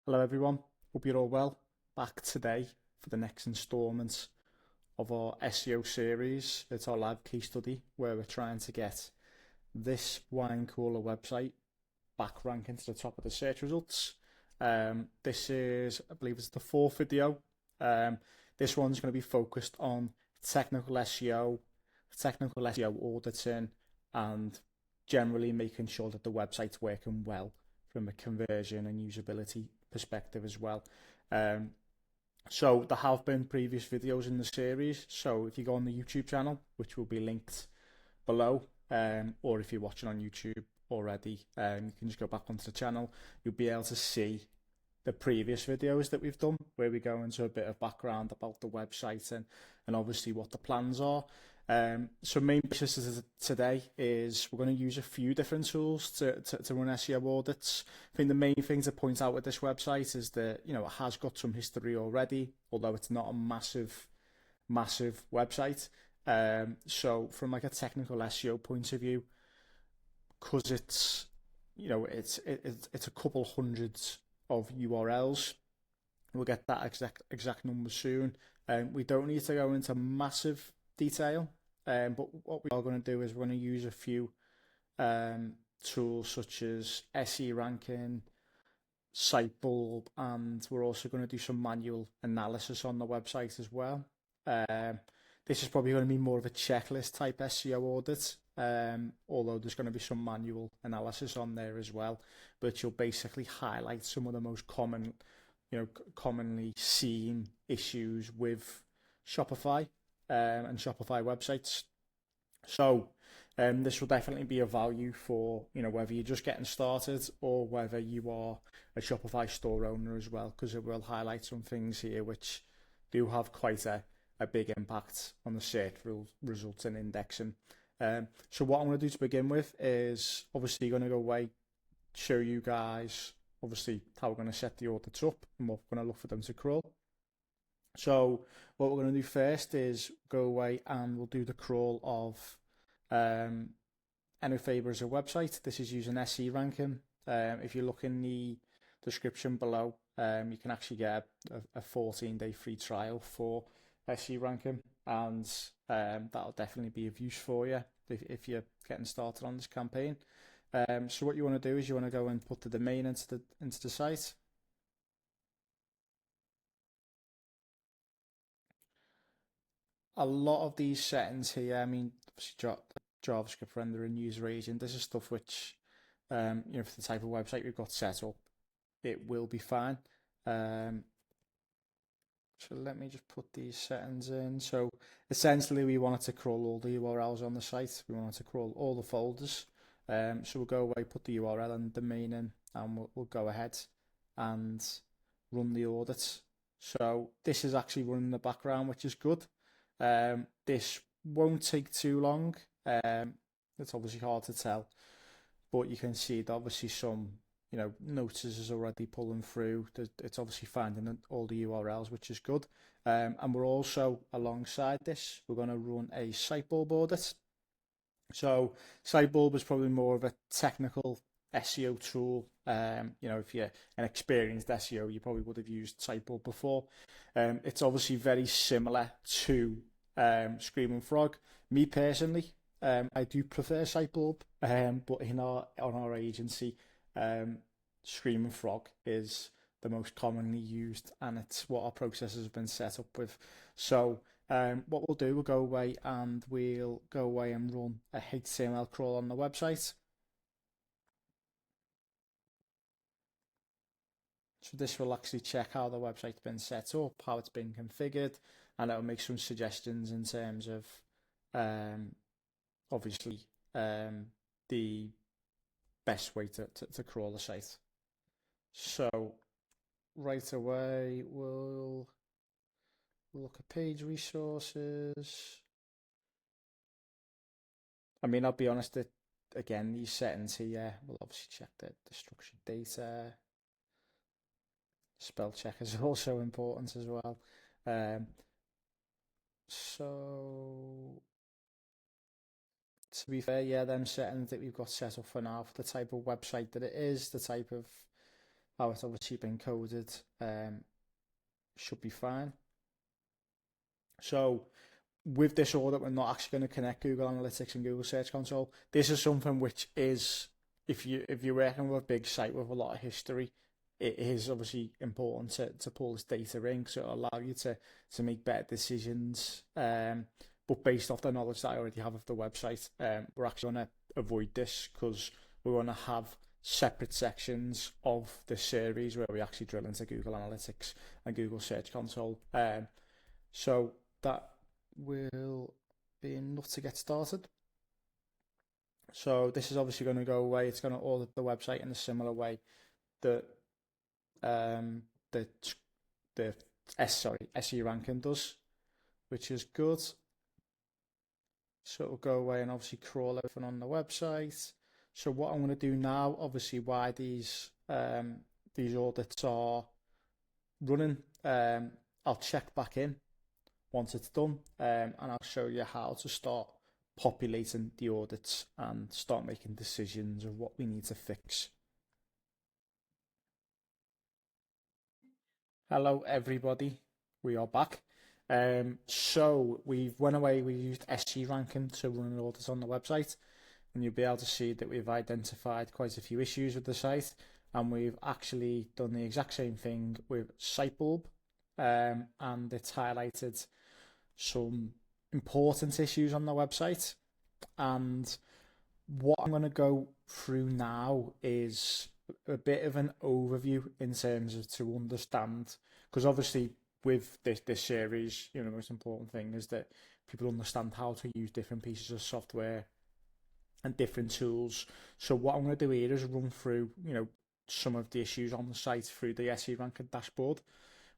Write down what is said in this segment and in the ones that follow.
Hello everyone, hope you're all well. Back today for the next instalment of our SEO series. It's our live case study where we're trying to get this wine cooler website back ranking to the top of the search results. This is, I believe it's the fourth video. This one's going to be focused on technical SEO auditing, and generally making sure that the website's working well from a conversion and usability perspective as well. So there have been previous videos in the series, so if you go on the YouTube channel, which will be linked below, or if you're watching on YouTube already, you can just go back onto the channel. You'll be able to see the previous videos that we've done where we go into a bit of background about the website and obviously what the plans are. So main basis today is we're going to use a few different tools to run SEO audits. I think the main thing to point out with this website is that, it has got some history already, although it's not a massive website. So from like a technical SEO point of view, because it's a couple hundreds of URLs, we'll get that exact number soon. We don't need to go into massive detail, but what we are going to do is we're going to use a few tools such as SE Ranking, Sitebulb, and we're also going to do some manual analysis on the website as well. This is probably going to be more of a checklist type SEO audit, although there's going to be some manual analysis on there as well, but you'll basically highlight some of the most commonly seen issues with Shopify and Shopify websites. So this will definitely be of value for whether you're just getting started or whether you are a Shopify store owner as well, because it will highlight some things here which do have quite a big impact on the search results and indexing. So what I'm going to do to begin with is obviously going to go away, show you guys obviously how we're going to set the audits up and what we're going to look for them to crawl. So what we're going to do first is go away and we'll do the crawl of Faber as a website. This is using SE Ranking. If you look in the description below, you can actually get a 14-day free trial for SE Ranking, and that'll definitely be of use for you if you're getting started on this campaign. So what you want to do is you want to go and put the domain into the site. A lot of these settings here, JavaScript rendering, user agent, this is stuff which, for the type of website we've got set up, it will be fine. So let me just put these settings in. So essentially we want it to crawl all the URLs on the site. We want it to crawl all the folders. So we'll go away, put the URL and domain in, and we'll go ahead and run the audit. So this is actually running in the background, which is good. This won't take too long. It's obviously hard to tell, but you can see that obviously some notices is already pulling through. It's obviously finding all the URLs, which is good. And we're also, alongside this, we're going to run a Sitebulb audit. So Sitebulb is probably more of a technical SEO tool. If you're an experienced SEO, you probably would have used Sitebulb before. It's obviously very similar to Screaming Frog. Me personally, I do prefer Sitebulb, but on our agency, Screaming Frog is the most commonly used, and it's what our processes have been set up with. So what we'll do, we'll go away and run a HTML crawl on the website. So this will actually check how the website's been set up, how it's been configured, and it'll make some suggestions in terms of obviously the best way to crawl the site. So right away we'll look at page resources. I'll be honest, again, these settings here, we'll obviously check the structured data. Spell check is also important as well. So to be fair, them settings that we've got set up for now, for the type of website that it is, the type of how it's obviously been coded, should be fine. So with this audit, we're not actually going to connect Google Analytics and Google Search Console. This is something which is, if you're working with a big site with a lot of history, it is obviously important to pull this data in, so it'll allow you to make better decisions. But based off the knowledge that I already have of the website, we're actually going to avoid this because we're going to have separate sections of this series where we actually drill into Google Analytics and Google Search Console. So that will be enough to get started. So this is obviously going to go away. It's going to audit the website in a similar way that the SE Ranking does, which is good. So it'll go away and obviously crawl everything on the website. So what I'm going to do now, obviously, why these audits are running, I'll check back in once it's done, and I'll show you how to start populating the audits and start making decisions of what we need to fix. Hello everybody, we are back. So we used SE Ranking to run an audit on the website, and you'll be able to see that we've identified quite a few issues with the site, and we've actually done the exact same thing with Sitebulb, and it's highlighted some important issues on the website. And what I'm going to go through now is a bit of an overview in terms of to understand, because obviously with this series, the most important thing is that people understand how to use different pieces of software and different tools. So what I'm going to do here is run through, some of the issues on the site through the SE Ranking dashboard,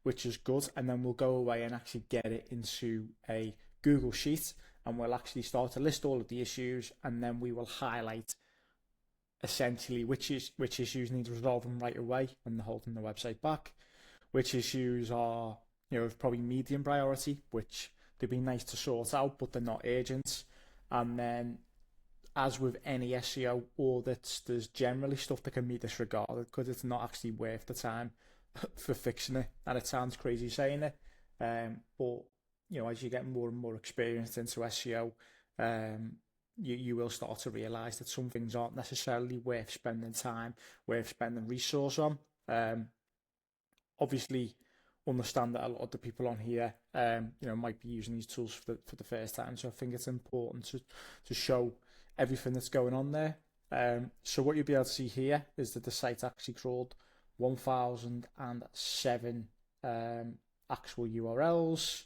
which is good, and then we'll go away and actually get it into a Google Sheet, and we'll actually start to list all of the issues, and then we will highlight essentially which issues need resolving right away and they're holding the website back, which issues are probably medium priority, which they'd be nice to sort out but they're not urgent. And then, as with any SEO audits, there's generally stuff that can be disregarded because it's not actually worth the time for fixing it. And it sounds crazy saying it, but as you get more and more experienced into SEO, you will start to realise that some things aren't necessarily worth spending time, worth spending resource on. Obviously, understand that a lot of the people on here, might be using these tools for the first time. So I think it's important to show everything that's going on there. So what you'll be able to see here is that the site actually crawled 1,007 actual URLs.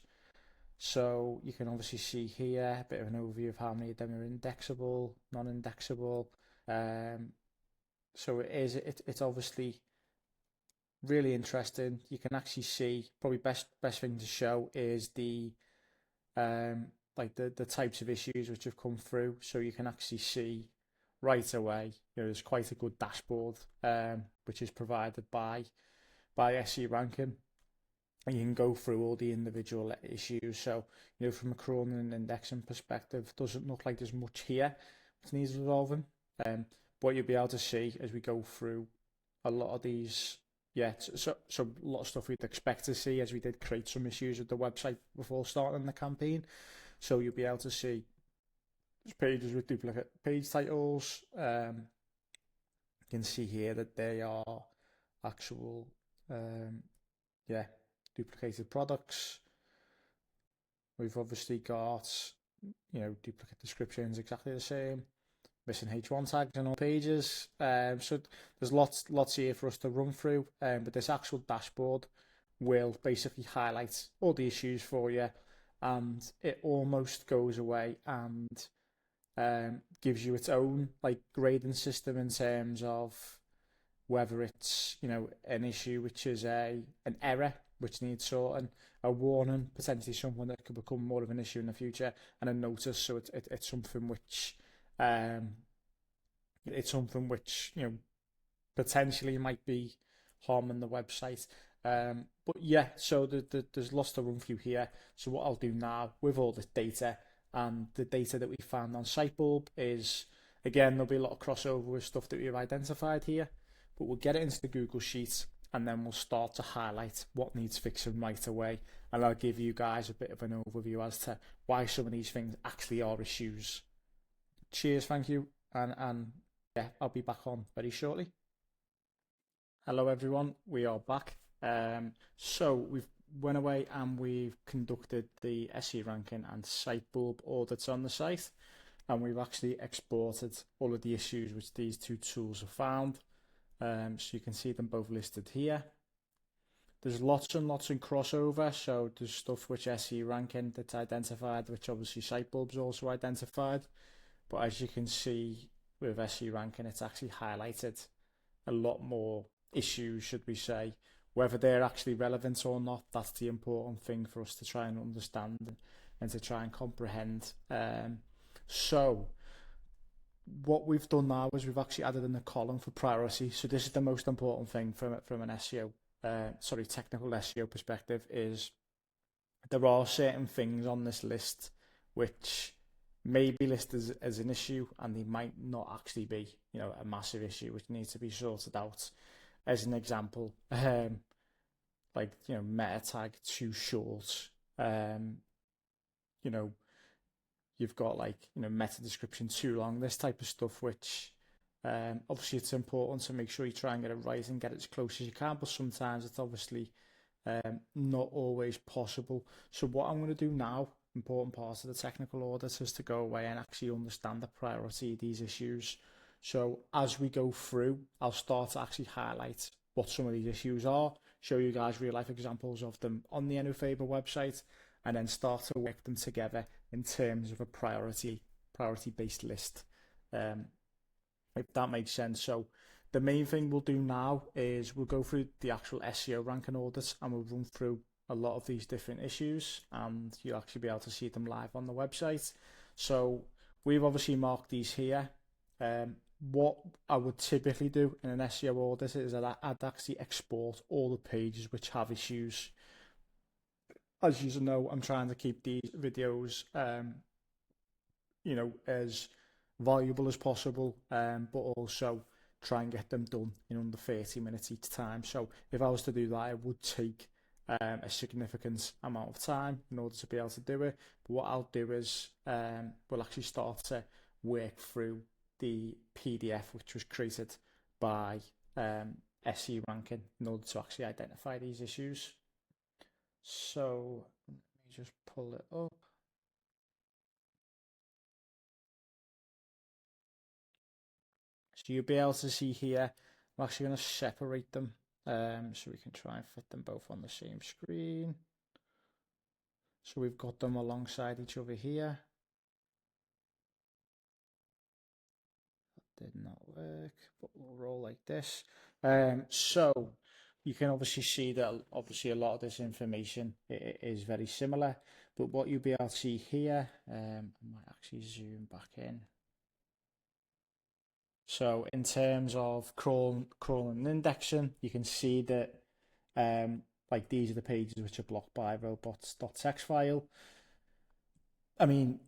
So you can obviously see here a bit of an overview of how many of them are indexable, non-indexable. So it's obviously really interesting. You can actually see, probably best thing to show is the types of issues which have come through. So you can actually see right away, there's quite a good dashboard which is provided by SE Ranking. And you can go through all the individual issues. So, from a crawling and indexing perspective, doesn't look like there's much here that needs resolving. But you'll be able to see as we go through a lot of these, so a lot of stuff we'd expect to see, as we did create some issues with the website before starting the campaign. So you'll be able to see pages with duplicate page titles. You can see here that they are actual, duplicated products. We've obviously got, duplicate descriptions exactly the same, missing H1 tags on all pages. So there's lots here for us to run through. But this actual dashboard will basically highlight all the issues for you, and it almost goes away and gives you its own grading system in terms of whether it's an issue which is an error which needs sorting, a warning, potentially something that could become more of an issue in the future, and a notice. So it's something which potentially might be harming the website. But so there's lots to run through here. So what I'll do now with all this data and the data that we found on Sitebulb is, again, there'll be a lot of crossover with stuff that we've identified here. but we'll get it into the Google Sheet, and then we'll start to highlight what needs fixing right away. And I'll give you guys a bit of an overview as to why some of these things actually are issues. Cheers, thank you, and yeah, I'll be back on very shortly. Hello everyone, we are back. So we've went away and we've conducted the SE Ranking and Sitebulb audits on the site, and we've actually exported all of the issues which these two tools have found. So you can see them both listed here. There's lots and lots in crossover, so there's stuff which SE Ranking that's identified, which obviously Sitebulb's also identified. But as you can see with SE Ranking, it's actually highlighted a lot more issues, should we say. Whether they're actually relevant or not, that's the important thing for us to try and understand and to try and comprehend. So what we've done now is we've actually added in a column for priority. So this is the most important thing from an SEO, technical SEO perspective, is there are certain things on this list which may be listed as an issue, and they might not actually be, a massive issue which needs to be sorted out. As an example, meta tag too short. You've got meta description too long. This type of stuff, which obviously it's important to make sure you try and get it right and get it as close as you can. But sometimes it's obviously not always possible. So what I'm going to do now, important part of the technical audit, is to go away and actually understand the priority of these issues. So as we go through, I'll start to actually highlight what some of these issues are, show you guys real life examples of them on the EnnoFaber website, and then start to work them together in terms of a priority-based list, if that makes sense. So the main thing we'll do now is we'll go through the actual SEO ranking audits, and we'll run through a lot of these different issues, and you'll actually be able to see them live on the website. So we've obviously marked these here. What I would typically do in an SEO audit is that I'd actually export all the pages which have issues. As you know, I'm trying to keep these videos, as valuable as possible, but also try and get them done in under 30 minutes each time. So if I was to do that, it would take a significant amount of time in order to be able to do it. But what I'll do is we'll actually start to work through the PDF which was created by SE Ranking in order to actually identify these issues. So let me just pull it up. So you'll be able to see here, I'm actually going to separate them so we can try and fit them both on the same screen. So we've got them alongside each other here. That did not work, but we'll roll like this. So you can obviously see that obviously a lot of this information is very similar, but what you'll be able to see here, I might actually zoom back in. So in terms of crawling and indexing, you can see that these are the pages which are blocked by robots.txt file. I mean,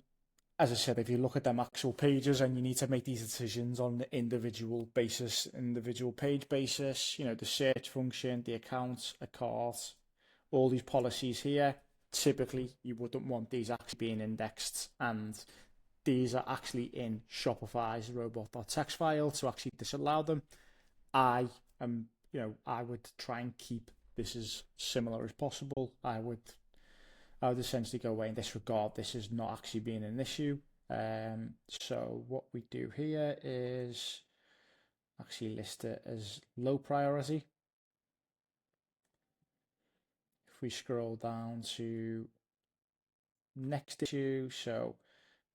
as I said, if you look at them actual pages and you need to make these decisions on the individual basis, individual page basis, the search function, the accounts, a cart, all these policies here, typically you wouldn't want these actually being indexed, and these are actually in Shopify's robot.txt file to actually disallow them. I would try and keep this as similar as possible. I would essentially go away and disregard this as not actually being an issue. So what we do here is actually list it as low priority. If we scroll down to next issue, so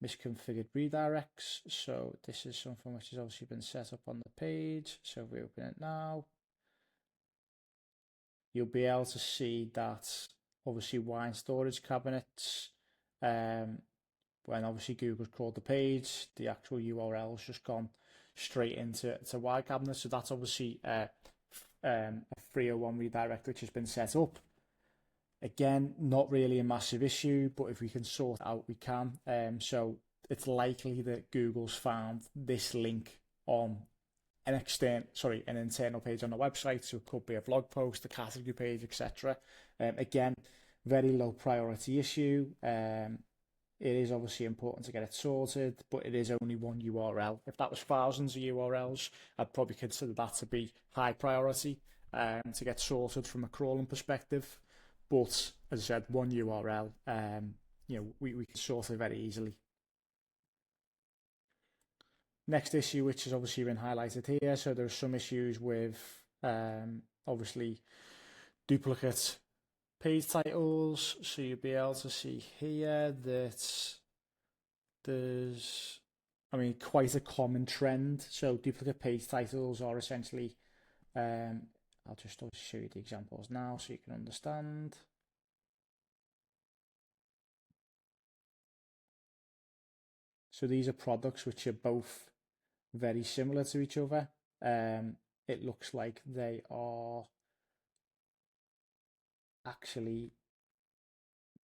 misconfigured redirects. So this is something which has obviously been set up on the page. So if we open it now, you'll be able to see that obviously wine storage cabinets, when obviously Google's crawled the page, the actual URL has just gone straight into wine cabinets. So that's obviously a 301 redirect which has been set up. Again, not really a massive issue, but if we can sort it out, we can. So it's likely that Google's found this link on an internal page on the website. So it could be a blog post, a category page, etc. Again, very low priority issue. It is obviously important to get it sorted, but it is only one URL. If that was thousands of URLs, I'd probably consider that to be high priority to get sorted from a crawling perspective. But as I said, one URL, we can sort it very easily. Next issue, which has obviously been highlighted here, so there are some issues with obviously duplicate page titles. So you'll be able to see here that there's, quite a common trend. So duplicate page titles are essentially, I'll just show you the examples now so you can understand. So these are products which are both very similar to each other. It looks like they are actually,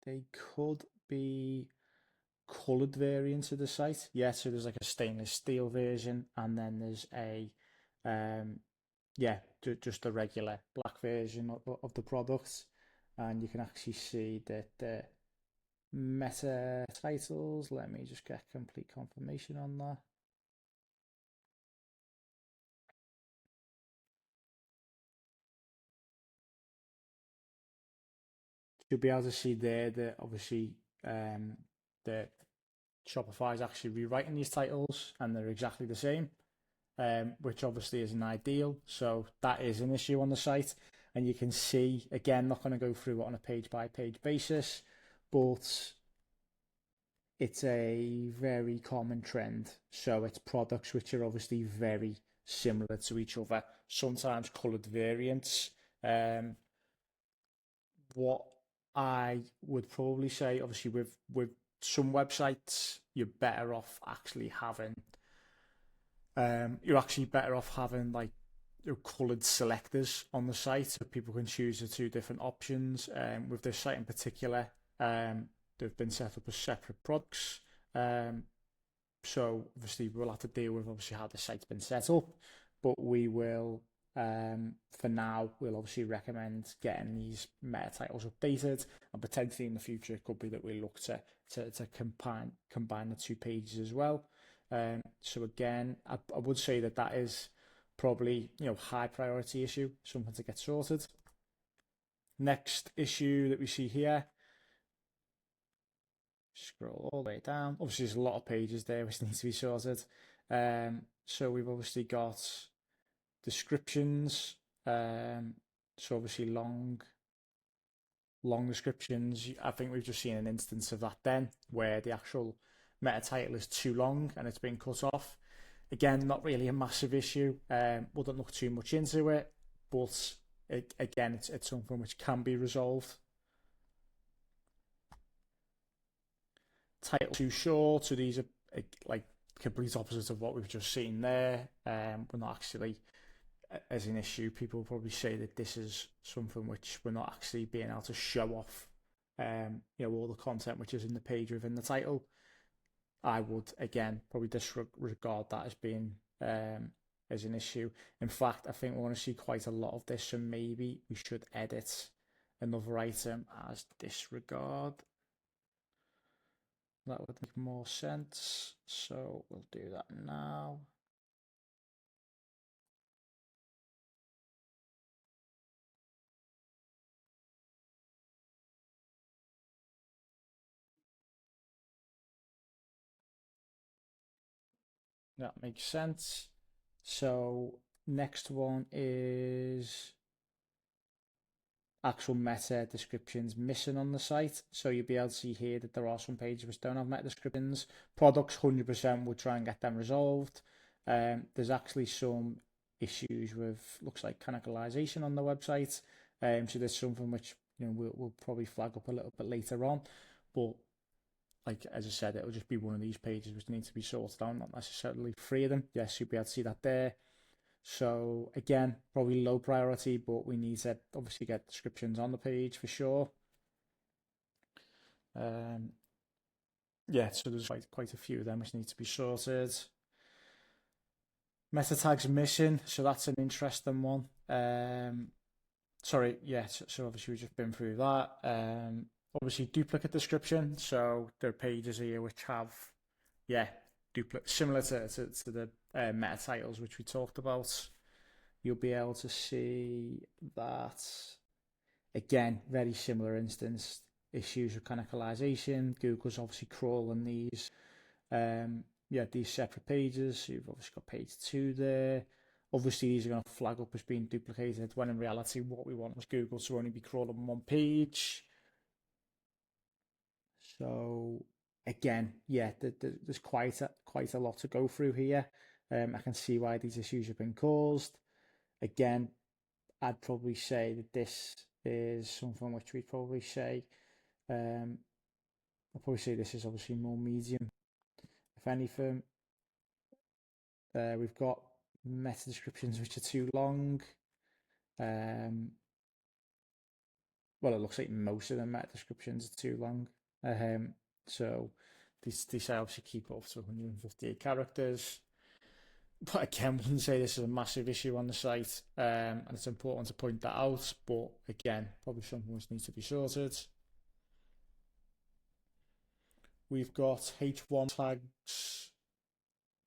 they could be coloured variants of the site. Yeah, so there's like a stainless steel version, and then there's a just a regular black version of the product. And you can actually see that the meta titles, let me just get complete confirmation on that. You'll be able to see there that obviously the Shopify is actually rewriting these titles and they're exactly the same, which obviously isn't ideal. So that is an issue on the site. And you can see, again, not going to go through it on a page by page basis, but it's a very common trend. So it's products which are obviously very similar to each other, sometimes coloured variants. What I would probably say, obviously, with some websites, you're better off actually having like coloured selectors on the site so people can choose the two different options. With this site in particular, they've been set up as separate products. So obviously we'll have to deal with obviously how the site's been set up, but we will, for now, we'll obviously recommend getting these meta titles updated, and potentially in the future it could be that we look to combine the two pages as well. So again, I would say that is probably high priority issue, something to get sorted. Next issue that we see here, scroll all the way down. Obviously, there's a lot of pages there which need to be sorted. So we've obviously got descriptions. So obviously long descriptions. I think we've just seen an instance of that then, where the actual meta title is too long and it's been cut off. Again, not really a massive issue. Wouldn't look too much into it, but again, it's something which can be resolved. Title too short, so these are like complete opposites of what we've just seen there. We're not actually, as an issue, people will probably say that this is something which we're not actually being able to show off, all the content which is in the page within the title. I would, again, probably disregard that as being as an issue. In fact, I think we want to see quite a lot of this, so maybe we should edit another item as disregard. That would make more sense. So we'll do that now. That makes sense. So next one is actual meta descriptions missing on the site. So you'll be able to see here that there are some pages which don't have meta descriptions. Products 100% will try and get them resolved. There's actually some issues with, looks like, cannibalization on the website. So there's something which we'll probably flag up a little bit later on. But like as I said, it'll just be one of these pages which needs to be sorted out, not necessarily 3 of them. Yes, you'll be able to see that there. So again, probably low priority, but we need to obviously get descriptions on the page for sure. So there's quite a few of them which need to be sorted. Meta tags missing, so that's an interesting one. Sorry, yeah, so obviously we've just been through that. Obviously duplicate description, so there are pages here which have, yeah, similar to the meta titles which we talked about. You'll be able to see that, again, very similar instance, issues with canonicalization. Google's obviously crawling these, these separate pages. So you've obviously got page 2 there. Obviously, these are going to flag up as being duplicated, when in reality, what we want was Google to only be crawling one page. So again, yeah, there's quite a lot to go through here. I can see why these issues have been caused. Again, I'd probably say that this is something which we'd probably say, I'll probably say this is obviously more medium. If anything, we've got meta descriptions which are too long. Well, it looks like most of the meta descriptions are too long. So these obviously keep up to 158 characters. But again, we can say this is a massive issue on the site, and it's important to point that out. But again, probably something which needs to be sorted. We've got H1 tags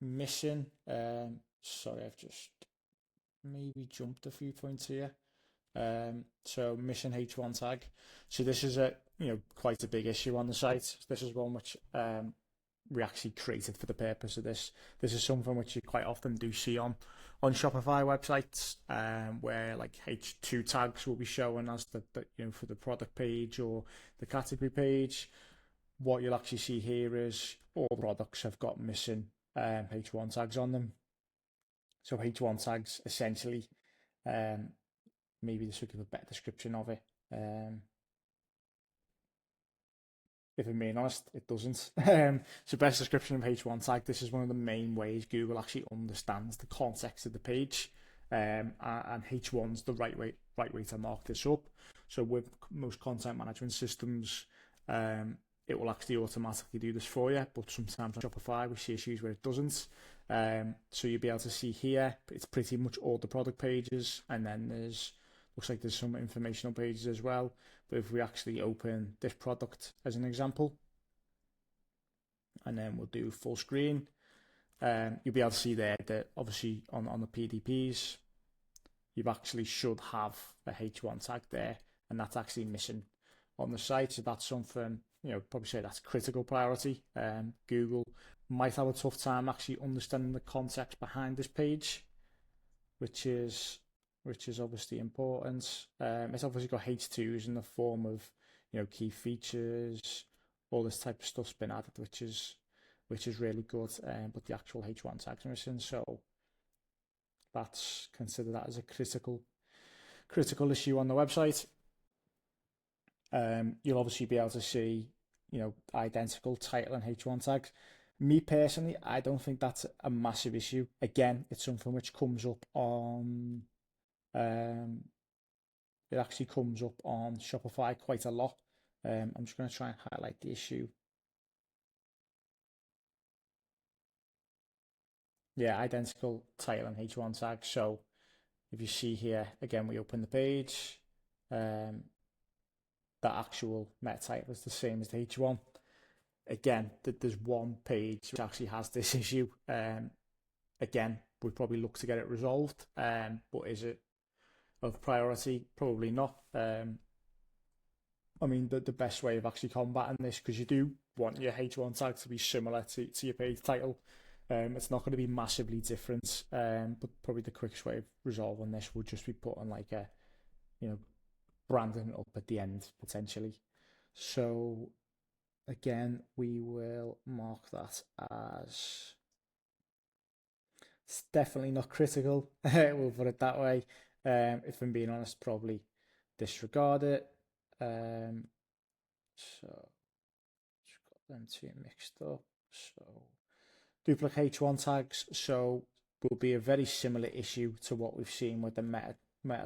missing. Sorry, I've just maybe jumped a few points here. So missing H1 tag. So this is quite a big issue on the site. This is one which we actually created for the purpose of this. This is something which you quite often do see on Shopify websites, where like H2 tags will be shown as the for the product page or the category page. What you'll actually see here is all products have got missing H1 tags on them. So H1 tags essentially, maybe this will give a better description of it. If I'm being honest, it doesn't. So best description of H1 tag, this is one of the main ways Google actually understands the context of the page. And H1's the right way to mark this up. So with most content management systems, it will actually automatically do this for you, but sometimes on Shopify we see issues where it doesn't. So you'll be able to see here, it's pretty much all the product pages, and then looks like there's some informational pages as well. But if we actually open this product as an example, and then we'll do full screen, you'll be able to see there that obviously on the PDPs, you've actually should have a H1 tag there, and that's actually missing on the site. So that's something, probably say that's critical priority. Google might have a tough time actually understanding the context behind this page, which is obviously important. It's obviously got H2s in the form of key features, all this type of stuff's been added, which is really good. But the actual H1 tags are missing, so that's consider that as a critical issue on the website. You'll obviously be able to see identical title and H1 tags. Me personally, I don't think that's a massive issue. Again, it's something which comes up on it actually comes up on Shopify quite a lot. I'm just going to try and highlight the issue. Yeah, identical title and H1 tag. So if you see here, again, we open the page, the actual meta title is the same as the H1. Again, there's one page which actually has this issue. Again, we'd probably look to get it resolved, but is it of priority? Probably not. I mean, the best way of actually combating this, because you do want your H1 tag to be similar to your page title. It's not going to be massively different, but probably the quickest way of resolving this would just be putting like a, branding up at the end potentially. So again, we will mark that as it's definitely not critical. We'll put it that way. If I'm being honest, probably disregard it. So just got them two mixed up. So duplicate H1 tags. So will be a very similar issue to what we've seen with the meta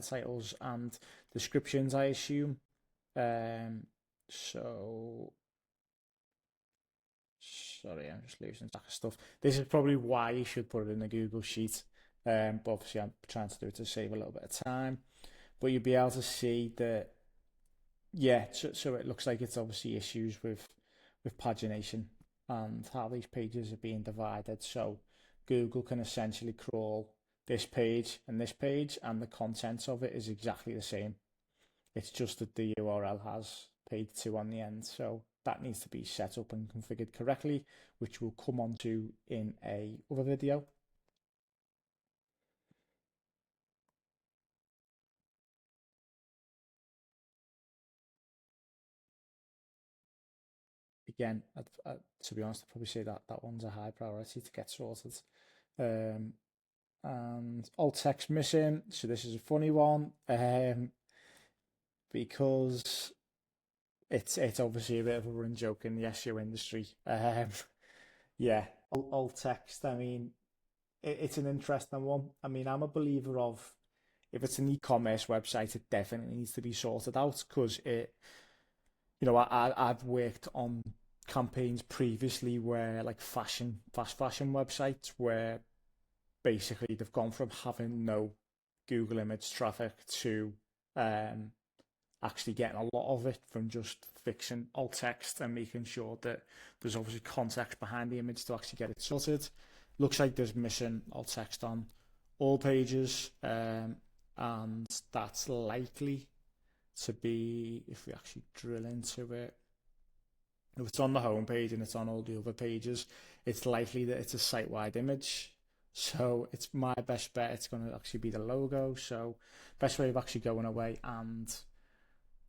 titles and descriptions, I assume. So sorry, I'm just losing track of stuff. This is probably why you should put it in a Google Sheet. But obviously I'm trying to do it to save a little bit of time. But you'll be able to see that, yeah, so it looks like it's obviously issues with pagination and how these pages are being divided. So Google can essentially crawl this page, and the contents of it is exactly the same. It's just that the URL has page 2 on the end. So that needs to be set up and configured correctly, which we'll come on to in a other video. Again, to be honest, I'd probably say that that one's a high priority to get sorted. Um, and alt text missing. So this is a funny one, because it's obviously a bit of a run joke in the SEO industry. Yeah, alt text. I mean, it's an interesting one. I mean, I'm a believer of, if it's an e-commerce website, it definitely needs to be sorted out, because I've worked on campaigns previously where, like, fast fashion websites, where basically they've gone from having no Google image traffic to actually getting a lot of it from just fixing alt text and making sure that there's obviously context behind the image to actually get it sorted. Looks like there's missing alt text on all pages, and that's likely to be, if we actually drill into it, if it's on the home page and it's on all the other pages, it's likely that it's a site-wide image. So it's my best bet it's going to actually be the logo. So best way of actually going away and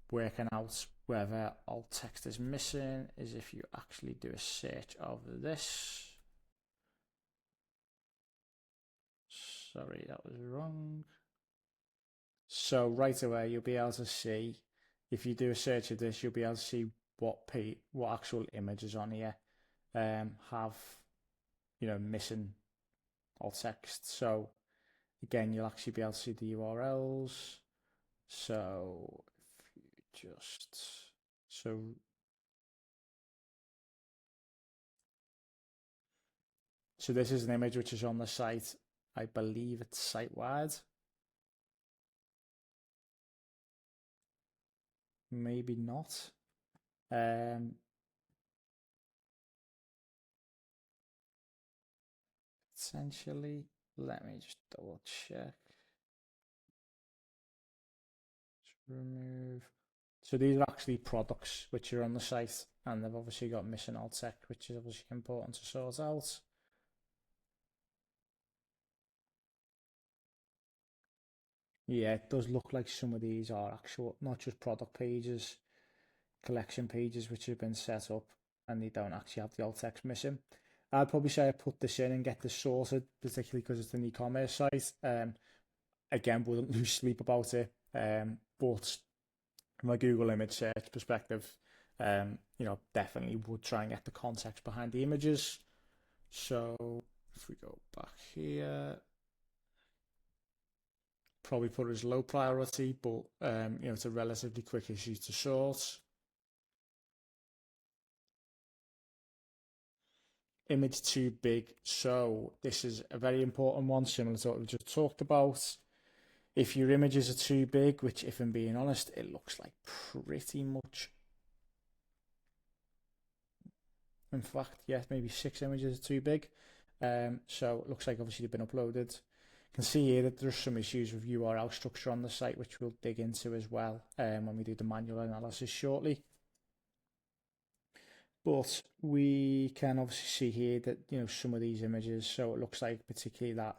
working out whether alt text is missing is if you actually do a search of this. Sorry, that was wrong. So right away you'll be able to see, if you do a search of this, you'll be able to see what actual images on here have missing alt text. So again, you'll actually be able to see the URLs. So if you just so this is an image which is on the site. I believe it's site-wide. Maybe not. Essentially, let me just double check. Remove. So these are actually products which are on the site, and they've obviously got missing alt text, which is obviously important to sort out. Yeah, it does look like some of these are actual, not just product pages, collection pages which have been set up, and they don't actually have the alt text missing. I'd probably say I put this in and get this sorted, particularly because it's an e-commerce site. Again, wouldn't lose sleep about it. But from a Google image search perspective, definitely would try and get the context behind the images. So if we go back here, probably put it as low priority, but it's a relatively quick issue to sort. Image too big. So this is a very important one, similar to what we just talked about. If your images are too big, which, if I'm being honest, it looks like pretty much, in fact, yes, maybe 6 images are too big. So it looks like obviously they've been uploaded. You can see here that there's some issues with URL structure on the site, which we'll dig into as well when we do the manual analysis shortly. But we can obviously see here that some of these images, so it looks like particularly that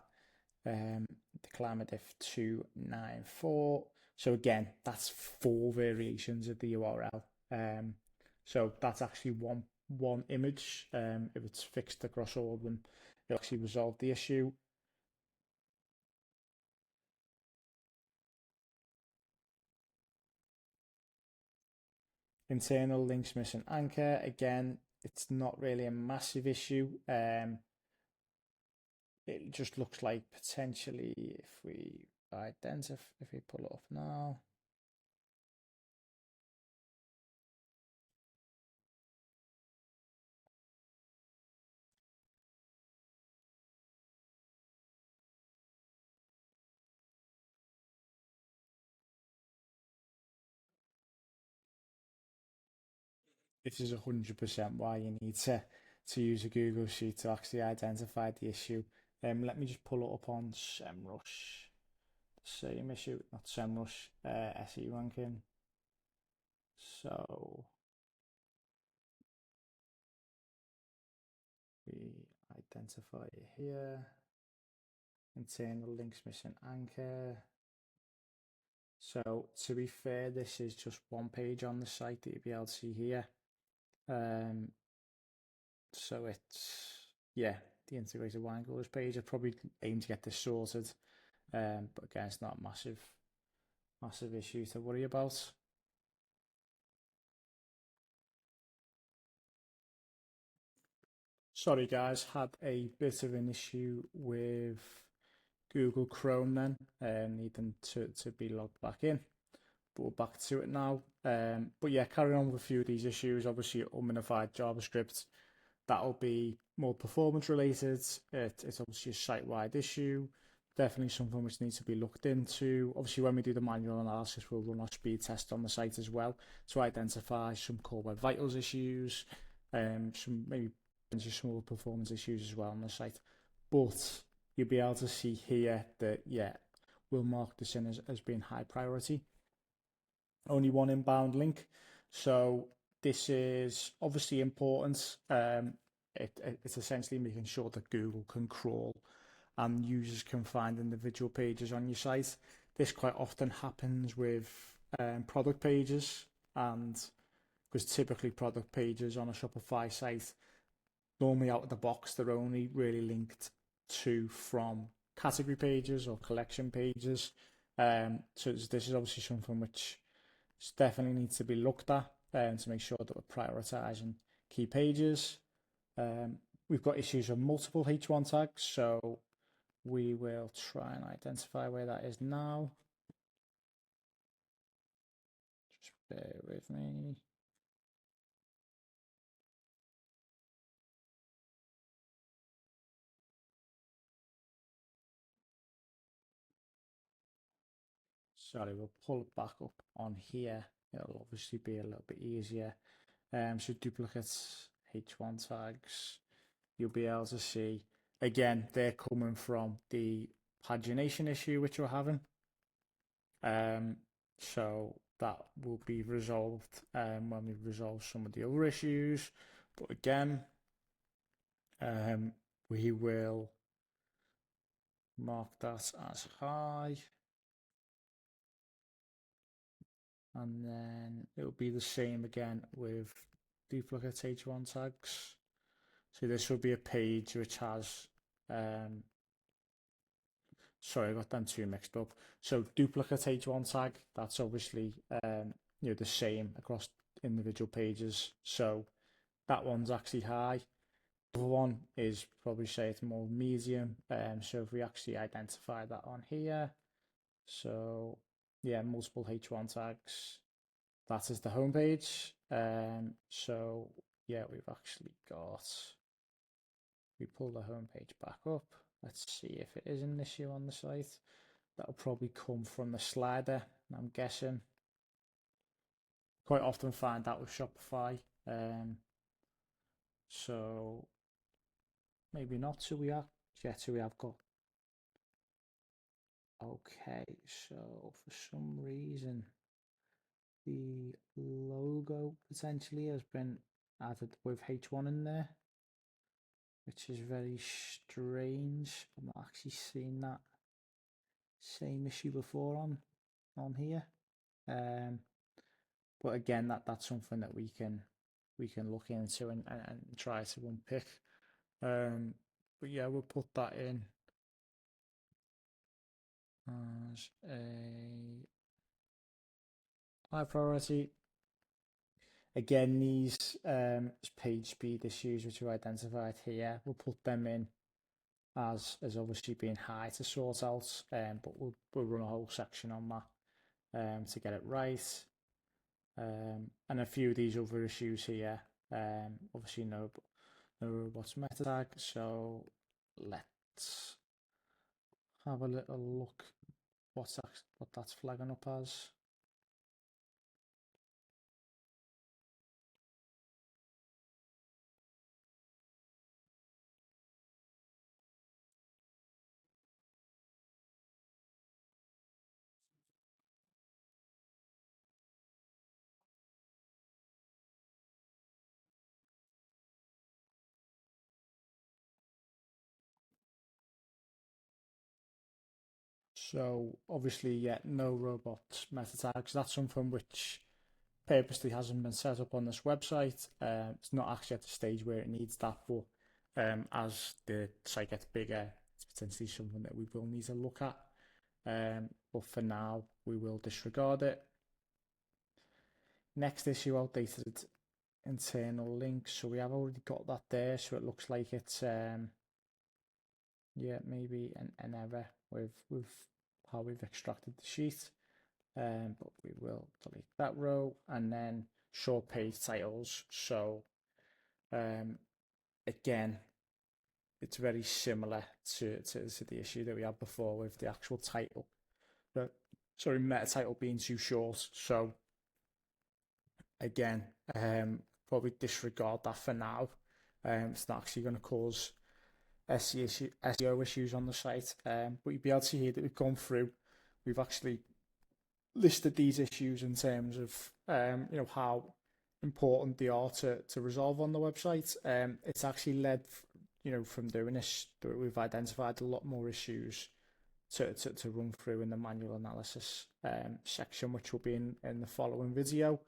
the climate diff 294. So again, that's 4 variations of the URL. So that's actually one image. If it's fixed across all of them, it'll actually resolve the issue. Internal links missing anchor. Again, it's not really a massive issue. It just looks like potentially, if we pull it up now, this is 100% why you need to use a Google Sheet to actually identify the issue. Let me just pull it up on SEMrush. Same issue, not SEMrush, SE Ranking. So we identify it here. Internal links missing anchor. So to be fair, this is just one page on the site that you'll be able to see here. So it's, yeah, the integrated wine coolers page. I probably aim to get this sorted, but again, it's not a massive issue to worry about. Sorry guys, had a bit of an issue with Google Chrome then, needing to be logged back in. But we're back to it now. But yeah, carrying on with a few of these issues. Obviously, unminified JavaScript, that'll be more performance related. It's obviously a site-wide issue. Definitely something which needs to be looked into. Obviously, when we do the manual analysis, we'll run our speed test on the site as well to identify some core web vitals issues, some maybe some performance issues as well on the site. But you'll be able to see here that, yeah, we'll mark this in as being high priority. Only one inbound link. So this is obviously important. It's essentially making sure that Google can crawl and users can find individual pages on your site. This quite often happens with product pages, and because typically product pages on a Shopify site, normally out of the box, they're only really linked to from category pages or collection pages. So this is obviously something which definitely needs to be looked at to make sure that we're prioritizing key pages. We've got issues with multiple H1 tags, so we will try and identify where that is now. Just bear with me. Sorry, we'll pull it back up on here. It'll obviously be a little bit easier. So duplicates H1 tags, you'll be able to see, again, they're coming from the pagination issue which we're having. So that will be resolved when we resolve some of the other issues. But again, we will mark that as high. And then it will be the same again with duplicate H1 tags. So this will be a page which has, sorry, I got them two mixed up. So duplicate H1 tag, that's obviously the same across individual pages. So that one's actually high. The other one is probably say it's more medium. So if we actually identify that on here, so yeah, multiple H1 tags, that is the homepage. So yeah, we've actually got, we pull the homepage back up. Let's see if it is an issue on the site. That'll probably come from the slider, I'm guessing. Quite often find that with Shopify. So maybe not. So we have, yeah, so we have got. Okay, so for some reason, the logo potentially has been added with H1 in there, which is very strange. I'm not actually seeing that same issue before on here. But again, that's something that we can look into and try to unpick. But yeah, we'll put that in as a high priority. Again, these page speed issues which are identified here, we'll put them in as obviously being high to sort out, but we'll run a whole section on that to get it right. And a few of these other issues here, obviously no robots meta tag, so let's have a little look what that's flagging up as. So obviously, yeah, no robot meta tags. That's something which purposely hasn't been set up on this website. It's not actually at the stage where it needs that, but as the site gets bigger, it's potentially something that we will need to look at. But for now, we will disregard it. Next issue, outdated internal links. So we have already got that there. So it looks like it's yeah, maybe an error with how we've extracted the sheet. But we will delete that row, and then short page titles. So again, it's very similar to the issue that we had before with the actual title. But sorry, meta title being too short. So again, probably disregard that for now. It's not actually going to cause SEO issues on the site. But you'll be able to see here that we've gone through. We've actually listed these issues in terms of how important they are to resolve on the website. It's actually led from doing this that we've identified a lot more issues to run through in the manual analysis section, which will be in the following video.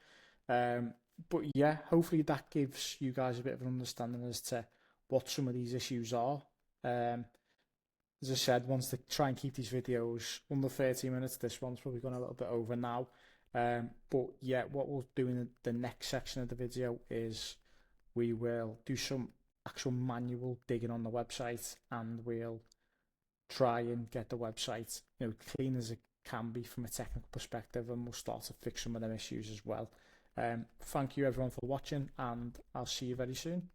But yeah, hopefully that gives you guys a bit of an understanding as to what some of these issues are. As I said, wants to try and keep these videos under 30 minutes. This one's probably gone a little bit over now. But yeah, what we'll do in the next section of the video is we will do some actual manual digging on the website, and we'll try and get the website clean as it can be from a technical perspective, and we'll start to fix some of them issues as well. Thank you everyone for watching, and I'll see you very soon.